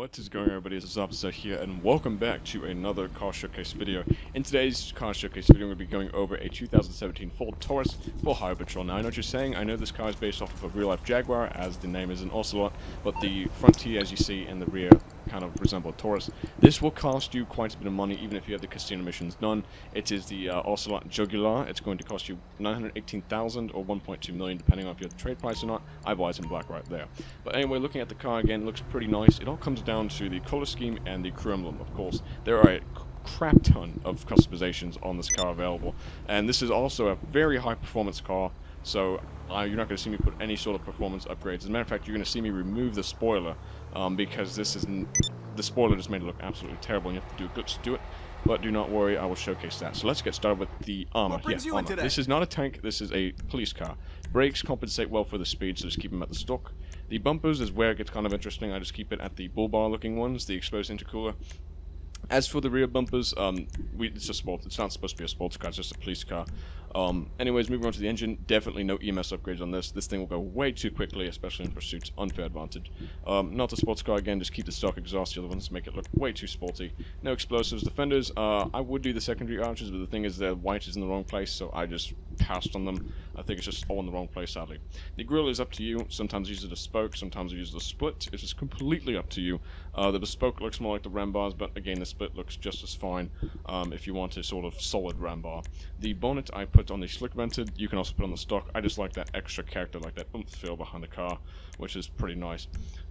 What is going on, everybody? This is Officer here, and welcome back to another car showcase video. In today's car showcase video, we're going to be going over a 2017 Ford Taurus for Highway Patrol. Now, I know what you're saying. I know this car is based off of a real-life Jaguar, as the name is an Ocelot, but the front T, as you see, and the rear kind of resemble a Taurus. This will cost you quite a bit of money, even if you have the casino missions done. It is the Ocelot Jugular. It's going to cost you $918,000 or $1.2 million, depending on if you have the trade price or not. I buy it in black right there. But anyway, looking at the car again, it looks pretty nice. It all comes down to the color scheme and the crew emblem, of course. There are a crap ton of customizations on this car available, and this is also a very high performance car, so you're not going to see me put any sort of performance upgrades. As a matter of fact, you're going to see me remove the spoiler, because the spoiler just made it look absolutely terrible, and you have to do a glitch to do it. But do not worry, I will showcase that. So let's get started with the armor. Armor. This is not a tank, this is a police car. Brakes compensate well for the speed, so just keep them at the stock. The bumpers is where it gets kind of interesting. I just keep it at the bull bar looking ones, the exposed intercooler. As for the rear bumpers, it's a sport. It's not supposed to be a sports car, it's just a police car. Anyways, moving on to the engine, definitely no EMS upgrades on this. This thing will go way too quickly, especially in pursuits. Unfair advantage. Not a sports car again, just keep the stock exhaust. The other ones make it look way too sporty. No explosives. The fenders, I would do the secondary arches, but the thing is the white is in the wrong place, so I just passed on them. I think it's just all in the wrong place, sadly. The grille is up to you. Sometimes I use it as spoke, sometimes I use it as split. It's just completely up to you. The bespoke looks more like the ram bars, but again, the split looks just as fine if you want a sort of solid ram bar. The bonnet I put on the slick vented. You can also put on the stock. I just like that extra character, like that oomph feel behind the car, which is pretty nice.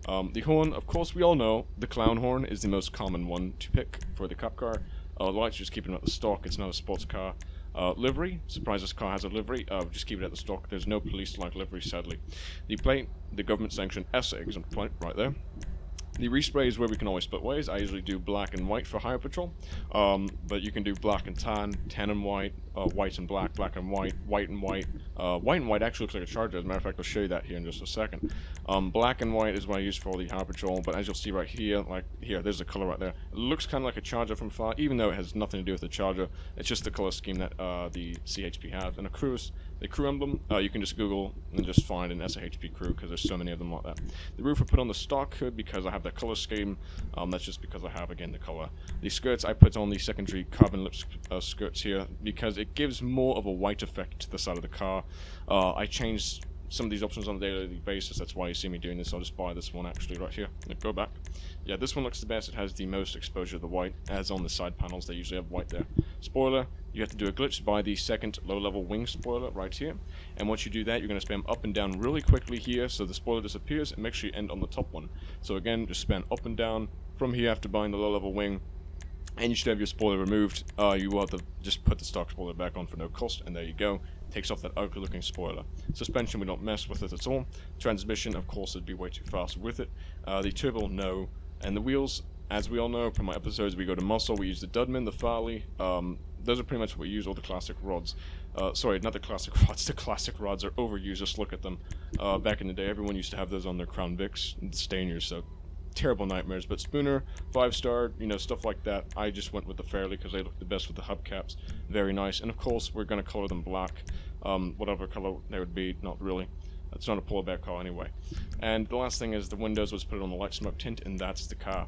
The horn, of course, we all know the clown horn is the most common one to pick for the cop car. The lights, just keep them at the stock. It's not a sports car. Livery, surprise, this car has a livery. Just keep it at the stock. There's no police-like livery, sadly. The plate, the government-sanctioned ESSA exempt plate, right there. The respray is where we can always split ways. I usually do black and white for Highway Patrol, but you can do black and tan, tan and white, white and black, black and white, white and white. White and white actually looks like a Charger. As a matter of fact, I'll show you that here in just a second. Black and white is what I use for the Highway Patrol, but as you'll see right here, like here, there's a color right there. It looks kind of like a Charger from far, even though it has nothing to do with the Charger. It's just the color scheme that the SAHP has. And the crew emblem, you can just Google and just find an SAHP crew, because there's so many of them like that. The roof I put on the stock hood because I have the color scheme. That's just because I have, again, the color. The skirts I put on the secondary carbon lip skirts here because it gives more of a white effect to the side of the car. I changed some of these options on a daily basis. That's why you see me doing this. I'll just buy this one actually right here. Go back. Yeah, this one looks the best. It has the most exposure to the white, as on the side panels they usually have white there. Spoiler, you have to do a glitch, buy the second low-level wing spoiler right here, and once you do that, you're going to spam up and down really quickly here so the spoiler disappears, and make sure you end on the top one. So again, just spam up and down from here after buying the low-level wing, and you should have your spoiler removed. You will have to just put the stock spoiler back on for no cost, and there you go. Takes off that ugly looking spoiler. Suspension, we don't mess with it at all. Transmission, of course, it'd be way too fast with it. The turbo, no. And the wheels, as we all know from my episodes, we go to muscle, we use the Dudman, the Farley. Those are pretty much what we use, all the classic rods. Sorry, not the classic rods. The classic rods are overused, just look at them. Back in the day, everyone used to have those on their Crown Vics and Stainers, so terrible nightmares. But Spooner, 5-star, you know, stuff like that. I just went with the Fairley because they look the best with the hubcaps. Very nice. And of course, we're going to color them black. Whatever color they would be, not really. It's not a pullback car anyway. And the last thing is the windows was put on the light smoke tint, and that's the car.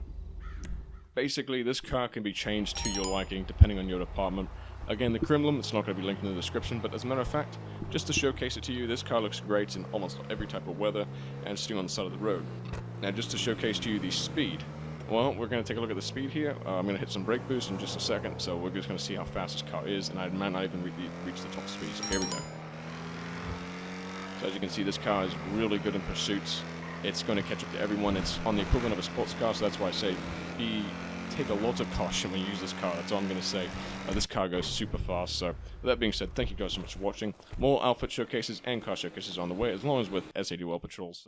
Basically, this car can be changed to your liking depending on your department. Again, the crew emblem, it's not going to be linked in the description, but as a matter of fact, just to showcase it to you, this car looks great in almost every type of weather and sitting on the side of the road. Now, just to showcase to you the speed, well, we're going to take a look at the speed here. I'm going to hit some brake boost in just a second, so we're just going to see how fast this car is, and I might not even reach the top speed, so here we go. So as you can see, this car is really good in pursuits. It's going to catch up to everyone. It's on the equivalent of a sports car, so that's why I say take a lot of caution when you use this car. That's all I'm going to say. This car goes super fast. So with that being said, thank you guys so much for watching. More outfit showcases and car showcases on the way, as long as with DOL Patrols.